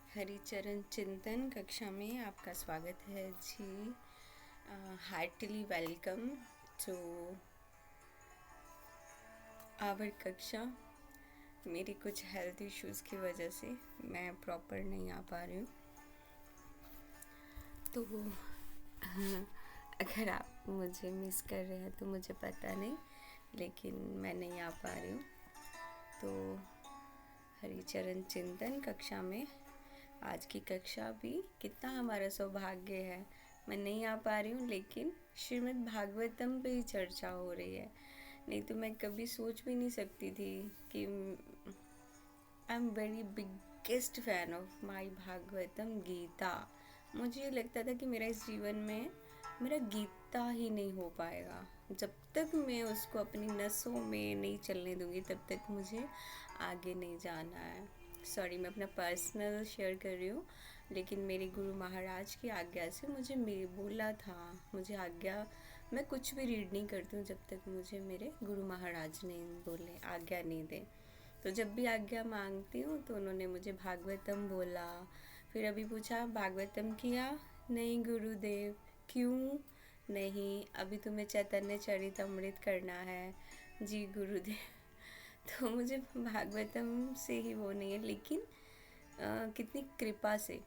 हरिचरण चिंतन कक्षा में आपका स्वागत है जी। हार्टली वेलकम टू आवर कक्षा। मेरी कुछ हेल्थ इश्यूज़ की वजह से मैं प्रॉपर नहीं आ पा रही हूँ, तो अगर आप मुझे मिस कर रहे हैं तो मुझे पता नहीं, लेकिन मैं नहीं आ पा रही हूँ। तो हरिचरण चिंतन कक्षा में आज की कक्षा भी कितना हमारा सौभाग्य है, मैं नहीं आ पा रही हूँ, लेकिन श्रीमद् भागवतम पे ही चर्चा हो रही है। नहीं तो मैं कभी सोच भी नहीं सकती थी कि I am very biggest fan of my Bhagavatam Gita. मुझे ये लगता था कि मेरा इस जीवन में मेरा गीता ही नहीं हो पाएगा। जब तक मैं उसको अपनी नसों में नहीं चलने दूँगी तब तक मुझे आगे नहीं जाना है। सॉरी, मैं अपना पर्सनल शेयर कर रही हूँ, लेकिन मेरे गुरु महाराज की आज्ञा से मुझे बोला था, मुझे आज्ञा, मैं कुछ भी रीड नहीं करती हूँ जब तक मुझे मेरे गुरु महाराज नहीं बोले, आज्ञा नहीं दे। तो जब भी आज्ञा मांगती हूँ तो उन्होंने मुझे भागवतम बोला। फिर अभी पूछा भागवतम किया? नहीं गुरुदेव। क्यों नहीं? अभी तुम्हें चैतन्य चरितमृत करना है। जी गुरुदेव। तो मुझे भागवतम से ही वो नहीं है, लेकिन कितनी कृपा से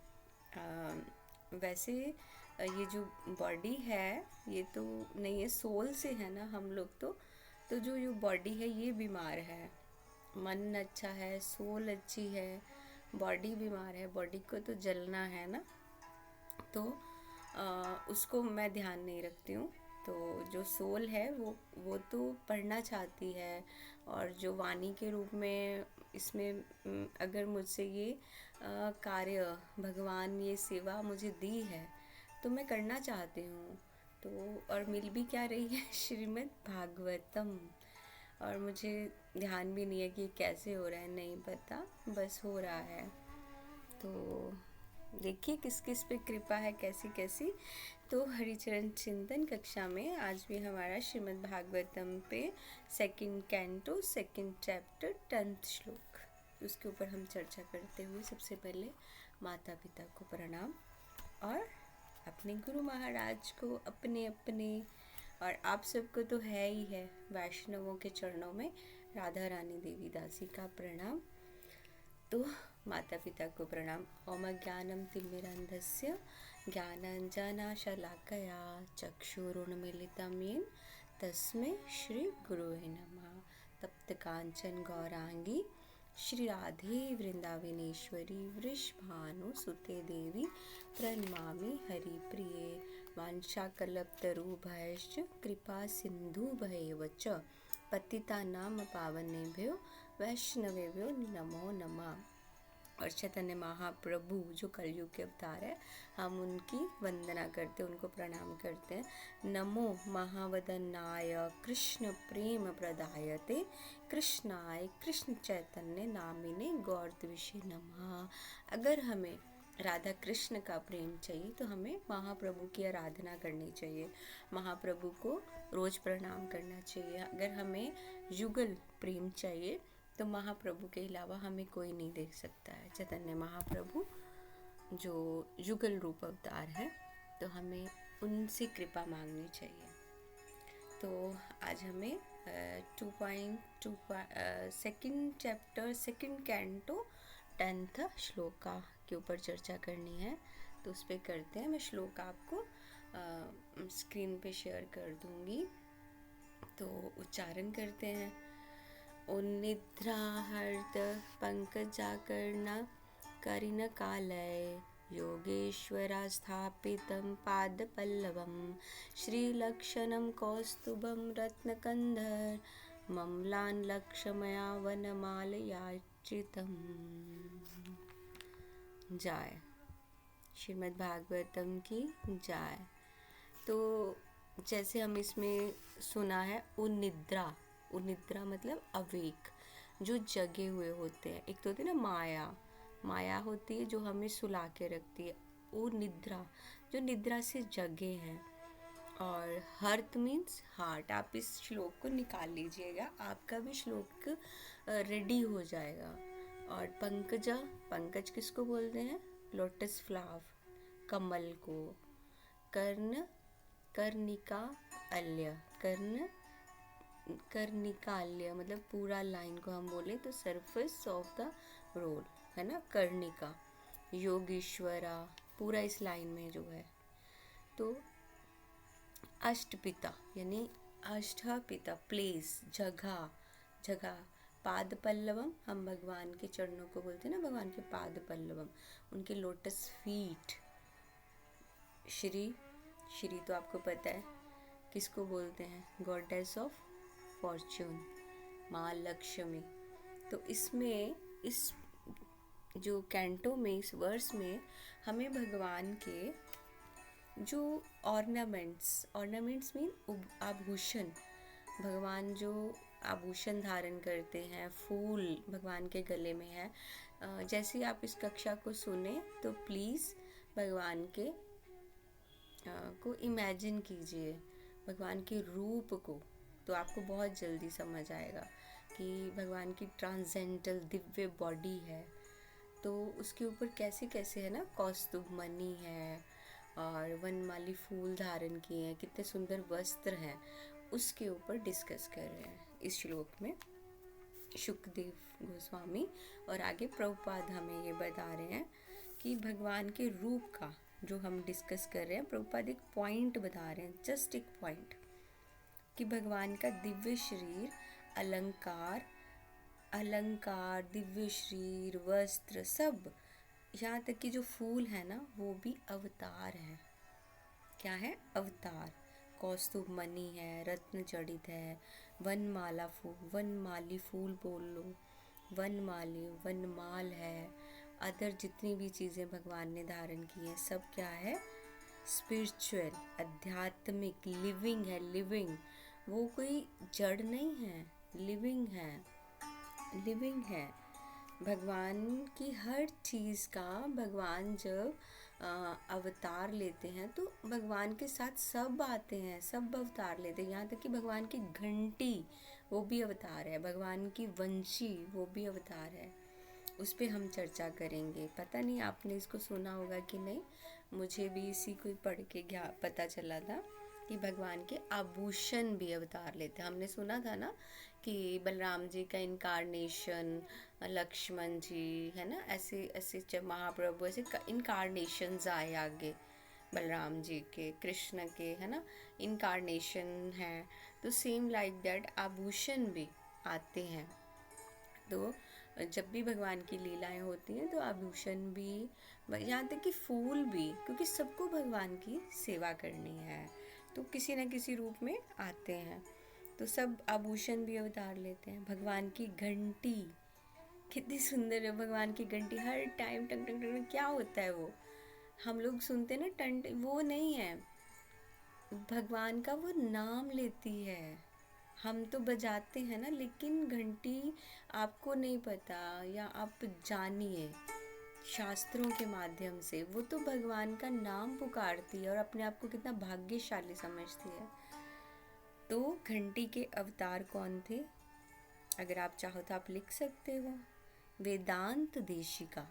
वैसे ये जो बॉडी है ये तो नहीं है, सोल से है ना हम लोग। तो जो ये बॉडी है ये बीमार है, मन अच्छा है, सोल अच्छी है, बॉडी बीमार है, बॉडी को तो जलना है ना, तो उसको मैं ध्यान नहीं रखती हूँ। तो जो सोल है वो तो पढ़ना चाहती है, और जो वाणी के रूप में इसमें अगर मुझसे ये कार्य भगवान ये सेवा मुझे दी है तो मैं करना चाहती हूँ। तो और मिल भी क्या रही है श्रीमद् भागवतम, और मुझे ध्यान भी नहीं है कि कैसे हो रहा है, नहीं पता, बस हो रहा है। तो देखिए किस किस पे कृपा है, कैसी कैसी। तो हरिचरण चिंतन कक्षा में आज भी हमारा श्रीमद् भागवतम पे second canto second chapter 10th श्लोक, उसके ऊपर हम चर्चा करते हुए सबसे पहले माता पिता को प्रणाम, और अपने गुरु महाराज को अपने अपने, और आप सबको तो है ही है, वैष्णवों के चरणों में राधा रानी देवी दासी का प्रणाम। तो माता पिता को प्रणाम। ओम ज्ञानम तिमिरन्धस्य ज्ञानाञ्जनशलाकया चक्षुरुन्मीलितं येन तस्मै श्री गुरुवे नमः। तप्त कांचन गौरांगी श्री राधे वृंदावनेश्वरी वृषभानुसुते देवी प्रणमामि हरिप्रिये। वाञ्छाकल्पतरुभ्यश्च कृपा सिन्धुभ्येव च पतितानां पावनेभ्यो वैष्णवेभ्यो नमो नमः। और चैतन्य महाप्रभु जो कलयुग के अवतार है, हम उनकी वंदना करते हैं, उनको प्रणाम करते हैं। नमो महावदनाय कृष्ण प्रेम प्रदायते कृष्णाय कृष्ण चैतन्य नामिने गौरद्विषे नमः। अगर हमें राधा कृष्ण का प्रेम चाहिए तो हमें महाप्रभु की आराधना करनी चाहिए, महाप्रभु को रोज प्रणाम करना चाहिए। अगर हमें युगल प्रेम चाहिए तो महाप्रभु के अलावा हमें कोई नहीं देख सकता है। चैतन्य महाप्रभु जो युगल रूप अवतार है, तो हमें उनसे कृपा मांगनी चाहिए। तो आज हमें 2.2 second chapter second canto 10th shloka के ऊपर चर्चा करनी है, तो उस पर करते हैं। मैं श्लोक आपको स्क्रीन पे शेयर कर दूंगी, तो उच्चारण करते हैं। उन्निद्राहर्त पंकजाकर्ण करिणकालय योगेश्वरा स्थापितं पादपल्लवं श्रीलक्षणं कौस्तुभं रत्नकन्धर ममलान् लक्ष्मया वनमालयार्चितम्। जय श्रीमद् भागवतम की जय। तो जैसे हम इसमें सुना है, उन्निद्रा, उन्निद्रा मतलब अवेक, जो जगे हुए होते हैं। एक तो होती है ना माया, माया होती है जो हमें सुला के रखती है। वो निद्रा, जो निद्रा से जगे हैं। और हर्त मीन्स हार्ट। आप इस श्लोक को निकाल लीजिएगा, आपका भी श्लोक रेडी हो जाएगा। और पंकजा, पंकज किसको बोलते हैं? लोटस फ्लावर, कमल को, कर्ण, कर्णिका अल्य, कर्णिकाल्य मतलब पूरा लाइन को हम बोले तो सरफेस ऑफ द रोल है ना, कर्णिका, योगीश्वरा पूरा इस लाइन में जो है। तो अष्टपिता यानी अष्टपिता प्लेस, जगह, जगह। पाद पल्लवम, हम भगवान के चरणों को बोलते हैं ना, भगवान के पाद पल्लवम, उनके लोटस फीट। श्री, श्री तो आपको पता है किसको बोलते हैं, गॉडेस ऑफ फॉर्च्यून, माँ लक्ष्मी। तो इसमें इस जो कैंटो में, इस वर्स में हमें भगवान के जो ऑर्नामेंट्स मीन आभूषण, भगवान जो आभूषण धारण करते हैं, फूल भगवान के गले में है। जैसे आप इस कक्षा को सुने तो प्लीज़ भगवान के को इमेजिन कीजिए, भगवान के रूप को, तो आपको बहुत जल्दी समझ आएगा कि भगवान की ट्रांसेंडेंटल दिव्य बॉडी है। तो उसके ऊपर कैसे कैसे है ना, कौस्तुभ मणि है और वनमाली फूल धारण किए हैं, कितने सुंदर वस्त्र हैं, उसके ऊपर डिस्कस कर रहे हैं इस श्लोक में शुकदेव गोस्वामी। और आगे प्रभुपाद हमें ये बता रहे हैं कि भगवान के रूप का जो हम डिस्कस कर रहे हैं, प्रभुपाद एक पॉइंट बता रहे हैं, जस्ट एक पॉइंट, कि भगवान का दिव्य शरीर, अलंकार, अलंकार, दिव्य शरीर, वस्त्र, सब, यहाँ तक कि जो फूल है ना वो भी अवतार है। क्या है? अवतार। कौस्तुभ मणि है, रत्न जड़ित है, वनमाला फूल, वनमाली फूल बोल लो, वनमाली, वनमाल है, अदर जितनी भी चीज़ें भगवान ने धारण की हैं सब क्या है? स्पिरिचुअल, आध्यात्मिक, लिविंग है, लिविंग। वो कोई जड़ नहीं है, लिविंग है, लिविंग है। भगवान की हर चीज़ का, भगवान जब अवतार लेते हैं तो भगवान के साथ सब आते हैं, सब अवतार लेते हैं। यहाँ तक कि भगवान की घंटी वो भी अवतार है, भगवान की वंशी वो भी अवतार है। उस पर हम चर्चा करेंगे। पता नहीं आपने इसको सुना होगा कि नहीं, मुझे भी इसी को पढ़ के पता चला था कि भगवान के आभूषण भी अवतार लेते हैं। हमने सुना था ना कि बलराम जी का इनकारनेशन, लक्ष्मण जी है ना, ऐसे ऐसे महाप्रभु ऐसे इनकारनेशंस आए आगे, बलराम जी के, कृष्ण के, है ना, इनकारनेशन है। तो सेम लाइक दैट आभूषण भी आते हैं। तो जब भी भगवान की लीलाएं होती हैं तो आभूषण भी, यहाँ तक कि फूल भी, क्योंकि सबको भगवान की सेवा करनी है तो किसी न किसी रूप में आते हैं। तो सब आभूषण भी अवतार लेते हैं। भगवान की घंटी कितनी सुंदर है, भगवान की घंटी हर टाइम टंग टंग टंग, क्या होता है वो, हम लोग सुनते ना टंट, वो नहीं है, भगवान का वो नाम लेती है। हम तो बजाते हैं ना, लेकिन घंटी आपको नहीं पता, या आप जानिए शास्त्रों के माध्यम से, वो तो भगवान का नाम पुकारती है और अपने आप को कितना भाग्यशाली समझती है। तो घंटी के अवतार कौन थे? अगर आप चाहो तो आप लिख सकते हो, वेदांत देशिका,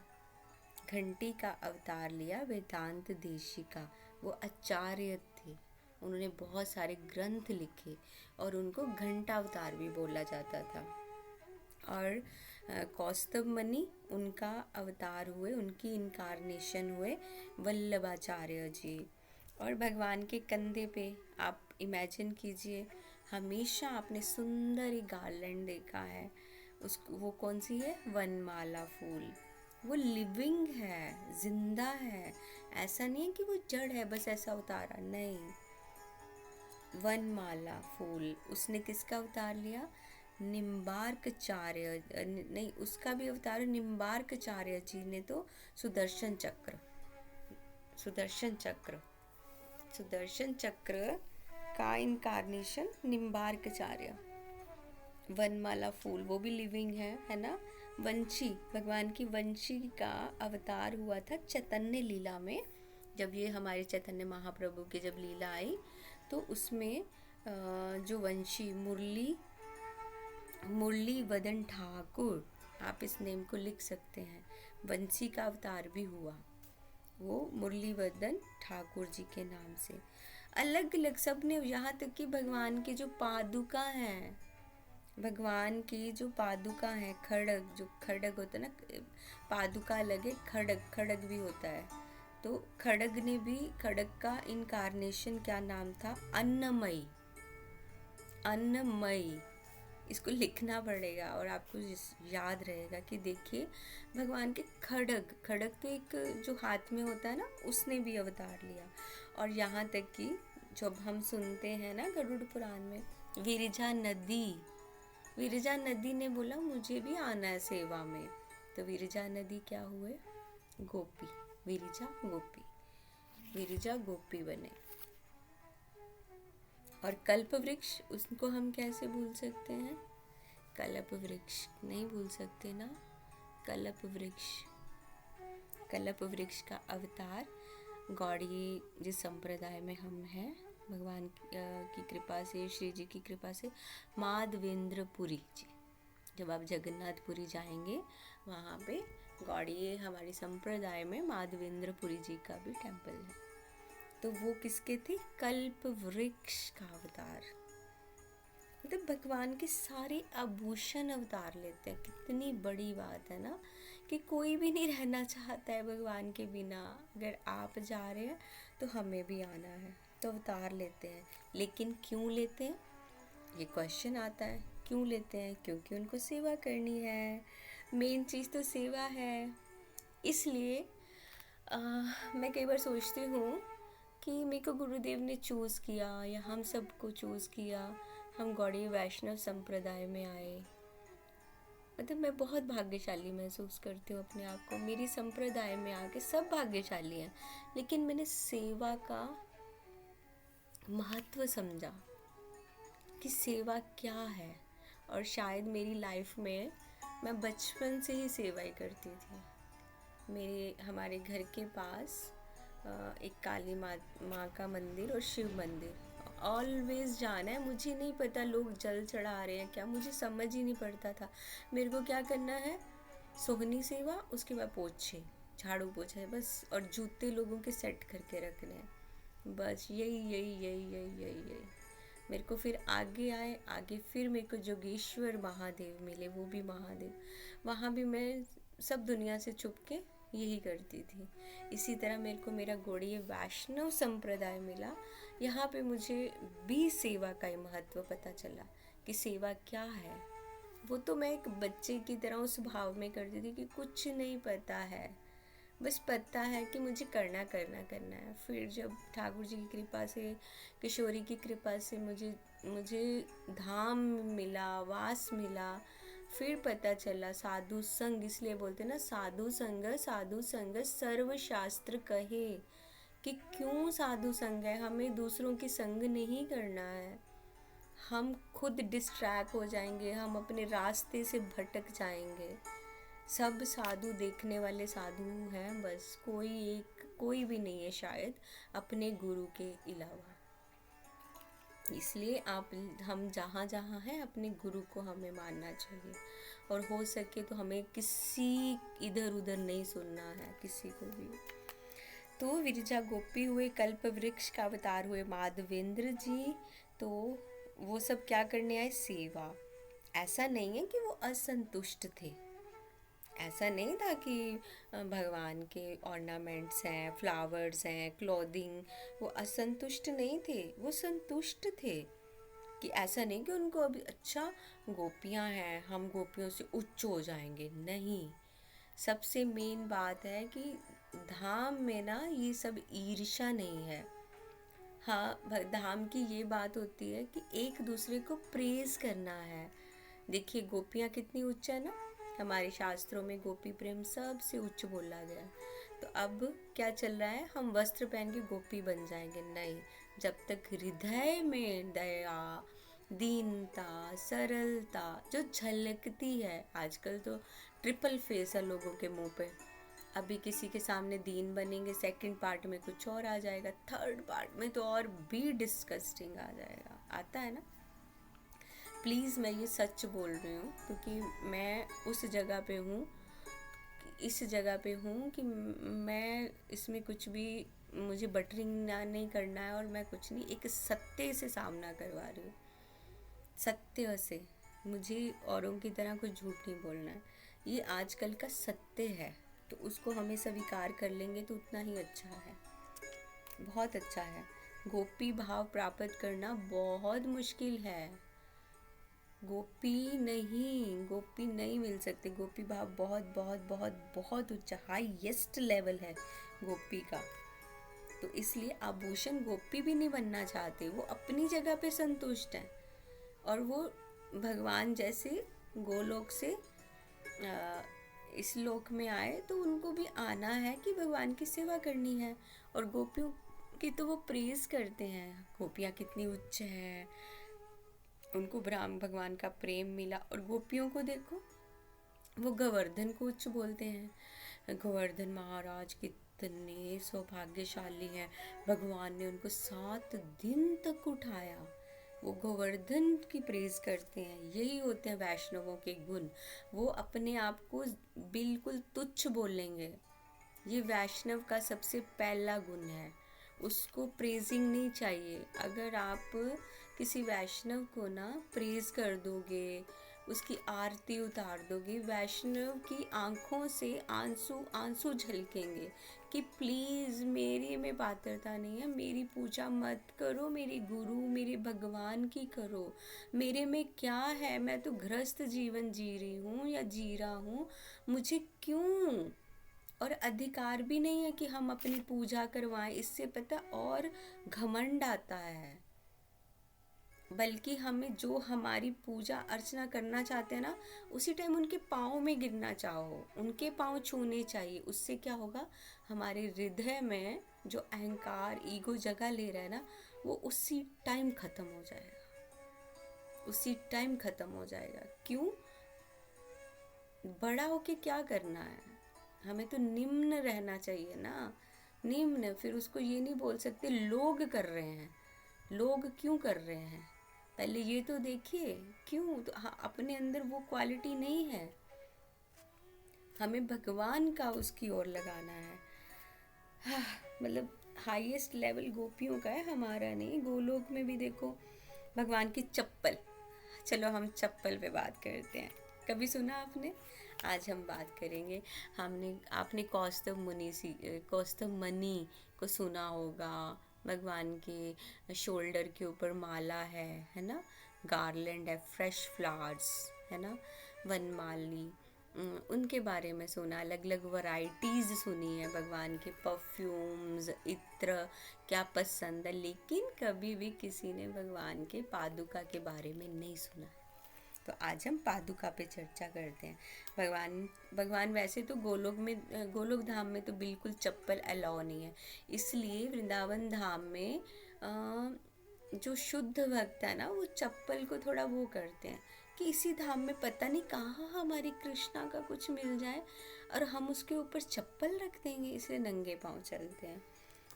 घंटी का अवतार लिया वेदांत देशिका। वो आचार्य थे, उन्होंने बहुत सारे ग्रंथ लिखे और उनको घंटा अवतार भी बोला जाता था। और कौस्तुभ मणि उनका अवतार हुए, उनकी इनकारनेशन हुए वल्लभाचार्य जी। और भगवान के कंधे पे आप इमेजिन कीजिए, हमेशा आपने सुंदर ही गार्लैंड देखा है, उसको, वो कौन सी है? वनमाला फूल। वो लिविंग है, जिंदा है, ऐसा नहीं है कि वो जड़ है बस ऐसा उतारा, नहीं। वनमाला फूल, उसने किसका अवतार लिया? निम्बार्कचार्य, नहीं, उसका भी अवतार निम्बार्कचार्य जी ने तो सुदर्शन चक्र, सुदर्शन चक्र, सुदर्शन चक्र का इनकारनेशन निम्बार्कचार्य। वनमाला फूल वो भी लिविंग है ना। वंशी, भगवान की वंशी का अवतार हुआ था चैतन्य लीला में, जब ये हमारे चैतन्य महाप्रभु की जब लीला आई तो उसमें जो वंशी, मुरली, मुरली वदन ठाकुर, आप इस नेम को लिख सकते हैं, वंशी का अवतार भी हुआ। वो मुरलीवर्धन ठाकुर जी के नाम से। अलग अलग सब ने, यहाँ तक कि भगवान की जो पादुका हैं, भगवान की जो पादुका है, खड़ग, जो खड़ग होता है ना, पादुका अलग है, खड़ग खड़ग भी होता है। तो खड़ग ने भी, खड़ग का इनकारनेशन क्या नाम था? अन्नमयी। अन्नमयी, इसको लिखना पड़ेगा और आपको याद रहेगा कि देखिए भगवान के खड़ग, खड़ग तो एक जो हाथ में होता है ना, उसने भी अवतार लिया। और यहाँ तक कि जब हम सुनते हैं ना गरुड़ पुराण में, विरजा नदी, विरजा नदी ने बोला मुझे भी आना है सेवा में। तो विरजा नदी क्या हुए? गोपी, विरजा गोपी, विरजा गोपी बने। और कल्प वृक्ष, उसको हम कैसे भूल सकते हैं? कल्प वृक्ष नहीं भूल सकते ना। कल्प वृक्ष, कल्प वृक्ष का अवतार गौड़ीय जिस संप्रदाय में हम हैं, भगवान की कृपा से, श्री जी की कृपा से, माधवेंद्रपुरी जी। जब आप जगन्नाथपुरी जाएंगे, वहाँ पे गौड़ीय हमारी संप्रदाय में माधवेंद्रपुरी जी का भी टेम्पल है। तो वो किसके थे? कल्प वृक्ष का अवतार। मतलब भगवान के सारे आभूषण अवतार लेते हैं। कितनी बड़ी बात है ना, कि कोई भी नहीं रहना चाहता है भगवान के बिना। अगर आप जा रहे हैं तो हमें भी आना है, तो अवतार लेते हैं। लेकिन क्यों लेते हैं, ये क्वेश्चन आता है। क्यों लेते हैं? क्योंकि उनको सेवा करनी है। मेन चीज़ तो सेवा है। इसलिए मैं कई बार सोचती हूँ कि मेरे को गुरुदेव ने चूज़ किया, या हम सबको चूज़ किया, हम गौड़ीय वैष्णव संप्रदाय में आए। मतलब मैं बहुत भाग्यशाली महसूस करती हूँ अपने आप को। मेरी संप्रदाय में आके सब भाग्यशाली हैं, लेकिन मैंने सेवा का महत्व समझा कि सेवा क्या है। और शायद मेरी लाइफ में मैं बचपन से ही सेवा ही करती थी। हमारे घर के पास एक काली माँ का मंदिर और शिव मंदिर, ऑलवेज जाना है। मुझे नहीं पता लोग जल चढ़ा रहे हैं क्या, मुझे समझ ही नहीं पड़ता था। मेरे को क्या करना है? सोहनी सेवा, उसके बाद पोछे, झाड़ू पोछा है बस, और जूते लोगों के सेट करके रखने हैं, बस यही यही यही यही यही यही। मेरे को फिर आगे आए, आगे फिर मेरे को जोगेश्वर महादेव मिले, वो भी महादेव। वहाँ भी मैं सब दुनिया से छुप के यही करती थी। इसी तरह मेरे को मेरा गौड़ीय वैष्णव संप्रदाय मिला। यहाँ पे मुझे भी सेवा का महत्व पता चला कि सेवा क्या है। वो तो मैं एक बच्चे की तरह उस भाव में करती थी कि कुछ नहीं पता है, बस पता है कि मुझे करना करना करना है। फिर जब ठाकुर जी की कृपा से, किशोरी की कृपा से मुझे धाम मिला, वास मिला, फिर पता चला साधु संग, इसलिए बोलते ना साधु संग सर्व शास्त्र कहे, कि क्यों साधु संग है। हमें दूसरों की संग नहीं करना है, हम खुद डिस्ट्रैक्ट हो जाएंगे, हम अपने रास्ते से भटक जाएंगे। सब साधु देखने वाले साधु हैं, बस कोई भी नहीं है शायद अपने गुरु के अलावा। इसलिए हम जहाँ जहाँ हैं अपने गुरु को हमें मानना चाहिए, और हो सके तो हमें किसी इधर उधर नहीं सुनना है, किसी को भी। तो विरजा गोपी हुए, कल्प वृक्ष का अवतार हुए माधवेंद्र जी। तो वो सब क्या करने आए? सेवा। ऐसा नहीं है कि वो असंतुष्ट थे, ऐसा नहीं था कि भगवान के ऑर्नामेंट्स हैं, फ्लावर्स हैं, क्लॉथिंग, वो असंतुष्ट नहीं थे, वो संतुष्ट थे। कि ऐसा नहीं कि उनको अभी अच्छा गोपियां हैं, हम गोपियों से उच्च हो जाएंगे, नहीं। सबसे मेन बात है कि धाम में ना ये सब ईर्ष्या नहीं है। हाँ, धाम की ये बात होती है कि एक दूसरे को प्रेज करना है। देखिए गोपियाँ कितनी उच्च है ना, हमारे शास्त्रों में गोपी प्रेम सबसे उच्च बोला गया। तो अब क्या चल रहा है? हम वस्त्र पहन के गोपी बन जाएंगे? नहीं, जब तक हृदय में दया, दीनता, सरलता जो झलकती है। आजकल तो ट्रिपल फेस है लोगों के मुंह पे। अभी किसी के सामने दीन बनेंगे, सेकंड पार्ट में कुछ और आ जाएगा, थर्ड पार्ट में तो और भी डिस्कस्टिंग आ जाएगा। आता है ना? प्लीज़, मैं ये सच बोल रही हूँ क्योंकि मैं उस जगह पे हूँ। इस जगह पे हूँ कि मैं इसमें कुछ भी, मुझे बटरिंग ना नहीं करना है, और मैं कुछ नहीं, एक सत्य से सामना करवा रही हूँ, सत्य से। मुझे औरों की तरह कुछ झूठ नहीं बोलना है, ये आजकल का सत्य है। तो उसको हमें स्वीकार कर लेंगे तो उतना ही अच्छा है, बहुत अच्छा है। गोपी भाव प्राप्त करना बहुत मुश्किल है। गोपी नहीं मिल सकते। गोपी भाव बहुत बहुत बहुत बहुत उच्च हाईएस्ट लेवल है गोपी का। तो इसलिए आभूषण गोपी भी नहीं बनना चाहते, वो अपनी जगह पे संतुष्ट हैं। और वो भगवान जैसे गोलोक से इस लोक में आए, तो उनको भी आना है कि भगवान की सेवा करनी है। और गोपियों की तो वो प्रेज करते हैं, गोपियाँ कितनी उच्च है, उनको ब्रह्म भगवान का प्रेम मिला। और गोपियों को देखो, वो गोवर्धन को उच्च बोलते हैं। गोवर्धन महाराज कितने सौभाग्यशाली हैं, भगवान ने उनको 7 दिन तक उठाया। वो गोवर्धन की प्रेज करते हैं। यही होते हैं वैष्णवों के गुण। वो अपने आप को बिल्कुल तुच्छ बोलेंगे, ये वैष्णव का सबसे पहला गुण है। उसको प्रेजिंग नहीं चाहिए। अगर आप किसी वैष्णव को ना प्रेज कर दोगे, उसकी आरती उतार दोगे, वैष्णव की आंखों से आंसू आंसू झलकेंगे कि प्लीज़ मेरे में पात्रता नहीं है, मेरी पूजा मत करो, मेरे गुरु मेरे भगवान की करो। मेरे में क्या है, मैं तो गृहस्थ जीवन जी रही हूँ या जी रहा हूँ, मुझे क्यों। और अधिकार भी नहीं है कि हम अपनी पूजा करवाएं। इससे पता और घमंड आता है। बल्कि हमें जो हमारी पूजा अर्चना करना चाहते हैं ना, उसी टाइम उनके पाँव में गिरना चाहो, उनके पाँव छूने चाहिए। उससे क्या होगा, हमारे हृदय में जो अहंकार ईगो जगह ले रहा है ना, वो उसी टाइम ख़त्म हो जाएगा, उसी टाइम ख़त्म हो जाएगा। क्यों? बड़ा होके क्या करना है, हमें तो निम्न रहना चाहिए ना। निम्न, फिर उसको ये नहीं बोल सकते लोग कर रहे हैं। लोग क्यों कर रहे हैं, पहले ये तो देखिए क्यों। तो हाँ, अपने अंदर वो क्वालिटी नहीं है, हमें भगवान का उसकी ओर लगाना है। हाँ, मतलब हाईएस्ट लेवल गोपियों का है, हमारा नहीं। गोलोक में भी देखो भगवान की चप्पल। चलो हम चप्पल पे बात करते हैं। कभी सुना आपने? आज हम बात करेंगे। आपने कौस्तुभ मणि को सुना होगा। भगवान के शोल्डर के ऊपर माला है ना, गार्लैंड है, फ्रेश फ्लावर्स है ना, वनमाली। उनके बारे में सुना, अलग अलग वैरायटीज़ सुनी है भगवान के, परफ्यूम्स, इत्र, क्या पसंद है। लेकिन कभी भी किसी ने भगवान के पादुका के बारे में नहीं सुना। तो आज हम पादुका पे चर्चा करते हैं। भगवान वैसे तो गोलोक धाम में तो बिल्कुल चप्पल अलाउ नहीं है। इसलिए वृंदावन धाम में जो शुद्ध भक्त है ना, वो चप्पल को थोड़ा वो करते हैं कि इसी धाम में पता नहीं कहाँ हमारी कृष्णा का कुछ मिल जाए और हम उसके ऊपर चप्पल रख देंगे, इसलिए नंगे पाँव चलते हैं।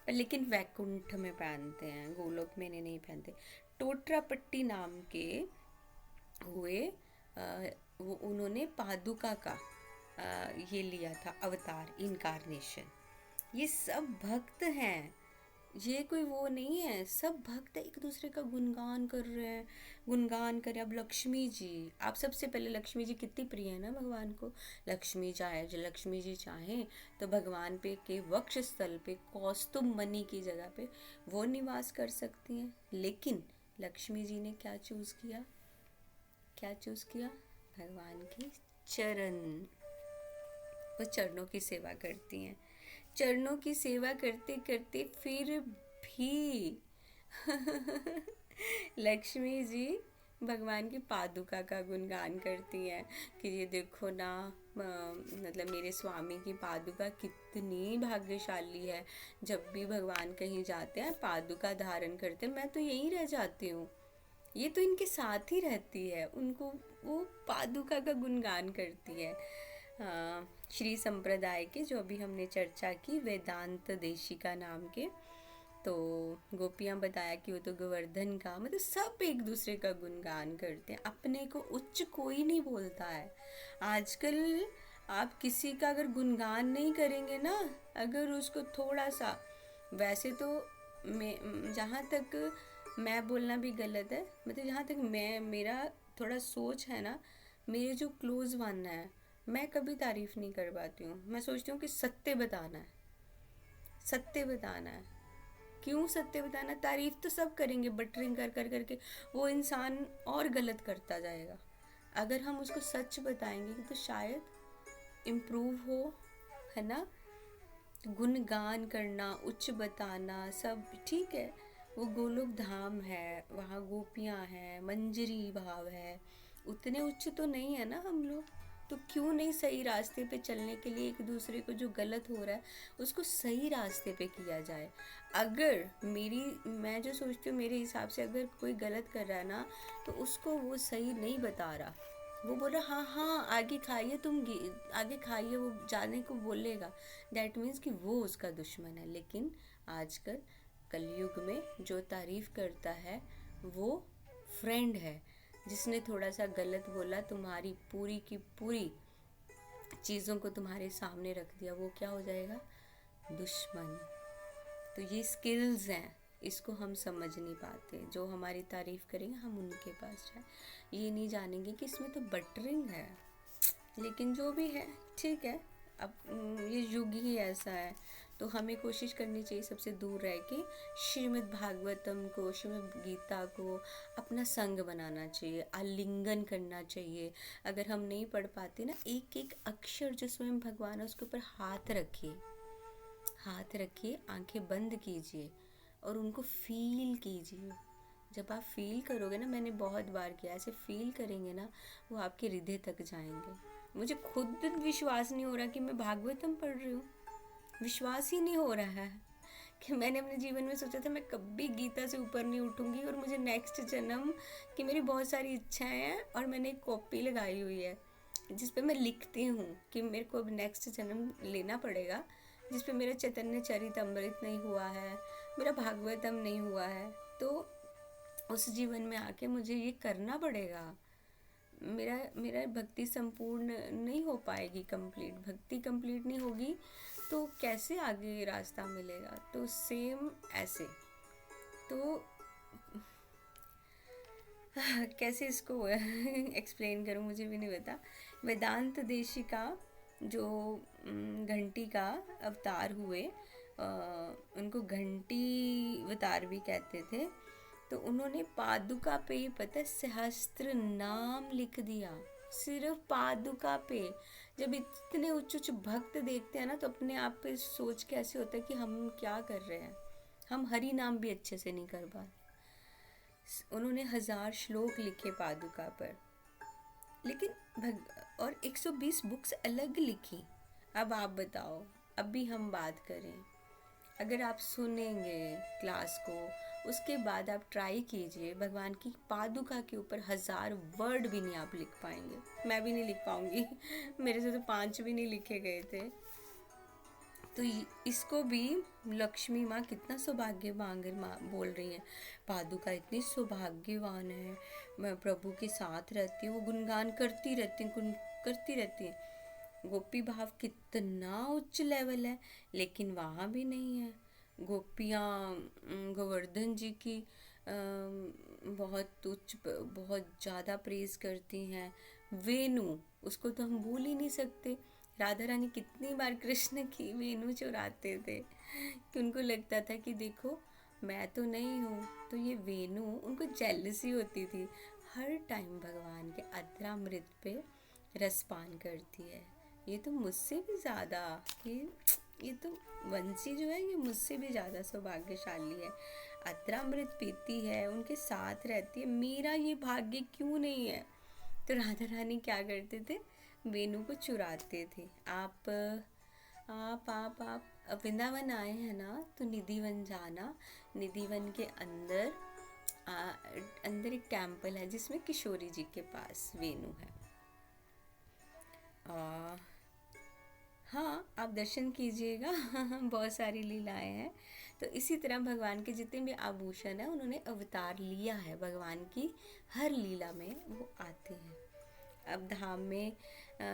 पर लेकिन वैकुंठ में पहनते हैं, गोलोक में नहीं पहनते। टोट्रापट्टी नाम के हुए, वो उन्होंने पादुका का ये लिया था अवतार, इनकारनेशन। ये सब भक्त हैं, ये कोई वो नहीं है, सब भक्त एक दूसरे का गुणगान कर रहे हैं, गुणगान करें। अब लक्ष्मी जी, आप सबसे पहले लक्ष्मी जी कितनी प्रिय है ना भगवान को। लक्ष्मी जी चाहें तो भगवान पे के वक्ष स्थल पे कौस्तुभ मणि की जगह पे वो निवास कर सकती हैं। लेकिन लक्ष्मी जी ने क्या चूज़ किया? भगवान के चरण। वो चरणों की सेवा करती हैं। चरणों की सेवा करते करते फिर भी लक्ष्मी जी भगवान की पादुका का गुणगान करती हैं कि ये देखो ना, मतलब मेरे स्वामी की पादुका कितनी भाग्यशाली है। जब भी भगवान कहीं जाते हैं पादुका धारण करते हैं, मैं तो यहीं रह जाती हूँ, ये तो इनके साथ ही रहती है। उनको वो पादुका का गुणगान करती है। श्री संप्रदाय के, जो अभी हमने चर्चा की, वेदांत देशिका नाम के, तो गोपियाँ बताया कि वो तो गोवर्धन का, मतलब सब एक दूसरे का गुणगान करते हैं। अपने को उच्च कोई नहीं बोलता है। आजकल आप किसी का अगर गुणगान नहीं करेंगे ना, अगर उसको थोड़ा सा, वैसे तो मैं जहाँ तक मैं बोलना भी गलत है, मतलब जहाँ तक मैं मेरा थोड़ा सोच है ना, मेरे जो क्लोज वन है, मैं कभी तारीफ़ नहीं कर पाती हूँ। मैं सोचती हूँ कि सत्य बताना है, सत्य बताना है। क्यों सत्य बताना? तारीफ़ तो सब करेंगे, बटरिंग कर कर करके वो इंसान और गलत करता जाएगा। अगर हम उसको सच बताएंगे तो शायद इम्प्रूव हो, है ना। गुणगान करना, उच्च बताना सब ठीक है। वो गोलोक धाम है, वहाँ गोपियाँ हैं, मंजरी भाव है, उतने उच्च तो नहीं है ना हम लोग। तो क्यों नहीं सही रास्ते पे चलने के लिए एक दूसरे को, जो गलत हो रहा है उसको सही रास्ते पे किया जाए। अगर मैं जो सोचती हूँ, मेरे हिसाब से अगर कोई गलत कर रहा है ना, तो उसको वो सही नहीं बता रहा, वो बोल रहा हाँ हाँ आगे खाइए, आगे खाइए, वो जाने को बोलेगा, दैट मीन्स कि वो उसका दुश्मन है। लेकिन आजकल कलयुग में जो तारीफ करता है वो फ्रेंड है। जिसने थोड़ा सा गलत बोला, तुम्हारी पूरी की पूरी चीज़ों को तुम्हारे सामने रख दिया, वो क्या हो जाएगा? दुश्मन। तो ये स्किल्स हैं, इसको हम समझ नहीं पाते। जो हमारी तारीफ़ करेंगे हम उनके पास जाए, ये नहीं जानेंगे कि इसमें तो बटरिंग है। लेकिन जो भी है ठीक है, अब ये युग ही ऐसा है। तो हमें कोशिश करनी चाहिए सबसे दूर रह के श्रीमद् भागवतम को, श्रीमद् गीता को अपना संग बनाना चाहिए, आलिंगन करना चाहिए। अगर हम नहीं पढ़ पाते ना, एक एक अक्षर जो स्वयं भगवान है उसके ऊपर हाथ रखिए, हाथ रखिए, आंखें बंद कीजिए और उनको फील कीजिए। जब आप फील करोगे ना, मैंने बहुत बार किया, ऐसे फील करेंगे ना, वो आपके हृदय तक जाएंगे। मुझे खुद विश्वास नहीं हो रहा कि मैं भागवतम पढ़ रही हूँ, विश्वास ही नहीं हो रहा है कि मैंने अपने जीवन में सोचा था मैं कभी गीता से ऊपर नहीं उठूँगी, और मुझे नेक्स्ट जन्म की मेरी बहुत सारी इच्छाएं हैं, और मैंने एक कॉपी लगाई हुई है जिस पे मैं लिखती हूँ कि मेरे को अब नेक्स्ट जन्म लेना पड़ेगा, जिस पे मेरा चैतन्य चरितमृत नहीं हुआ है, मेरा भागवतम नहीं हुआ है। तो उस जीवन में आके मुझे ये करना पड़ेगा। मेरा मेरा भक्ति संपूर्ण नहीं हो पाएगी, कंप्लीट भक्ति कंप्लीट नहीं होगी तो कैसे आगे रास्ता मिलेगा? तो सेम ऐसे, तो कैसे इसको एक्सप्लेन करूँ, मुझे भी नहीं पता। वेदांत देशिका जो घंटी का अवतार हुए, उनको घंटी अवतार भी कहते थे। तो उन्होंने पादुका पे ही पता है सहस्त्र नाम लिख दिया, सिर्फ पादुका पे। जब इतने उच्च उच्च भक्त देखते हैं ना, तो अपने आप पे सोच के ऐसे होता है कि हम क्या कर रहे हैं, हम हरि नाम भी अच्छे से नहीं कर पा। उन्होंने 1000 श्लोक लिखे पादुका पर, लेकिन और 120 बुक्स अलग लिखी। अब आप बताओ, अभी हम बात करें, अगर आप सुनेंगे क्लास को, उसके बाद आप ट्राई कीजिए, भगवान की पादुका के ऊपर 1000 वर्ड भी नहीं आप लिख पाएंगे। मैं भी नहीं लिख पाऊंगी मेरे से तो 5 भी नहीं लिखे गए थे। तो इसको भी लक्ष्मी माँ कितना सौभाग्य माँ बोल रही है, पादुका इतनी सौभाग्यवान है, मैं प्रभु के साथ रहती हूँ, वो गुणगान करती रहती हूँ, करती रहती है। गोपी भाव कितना उच्च लेवल है, लेकिन वहाँ भी नहीं है। गोपियाँ गोवर्धन जी की बहुत उच्च, बहुत ज़्यादा प्रेज करती हैं। वेणु, उसको तो हम भूल ही नहीं सकते। राधा रानी कितनी बार कृष्ण की वेणु चुराते थे कि उनको लगता था कि देखो मैं तो नहीं हूँ, तो ये वेणु, उनको जेलसी होती थी। हर टाइम भगवान के अद्रामृत पे रसपान करती है। ये तो मुझसे भी ज़्यादा, ये तो वंशी जो है, ये मुझसे भी ज़्यादा सौभाग्यशाली है। अद्रामृत पीती है, उनके साथ रहती है, मेरा ये भाग्य क्यों नहीं है? तो राधा रानी क्या करते थे, वेणु को चुराते थे। आप वृंदावन आए हैं ना, तो निधिवन जाना। निधिवन के अंदर अंदर एक टेम्पल है जिसमें किशोरी जी के पास वेणु है। हाँ, आप दर्शन कीजिएगा बहुत सारी लीलाएं हैं। तो इसी तरह भगवान के जितने भी आभूषण हैं, उन्होंने अवतार लिया है, भगवान की हर लीला में वो आते हैं। अब धाम में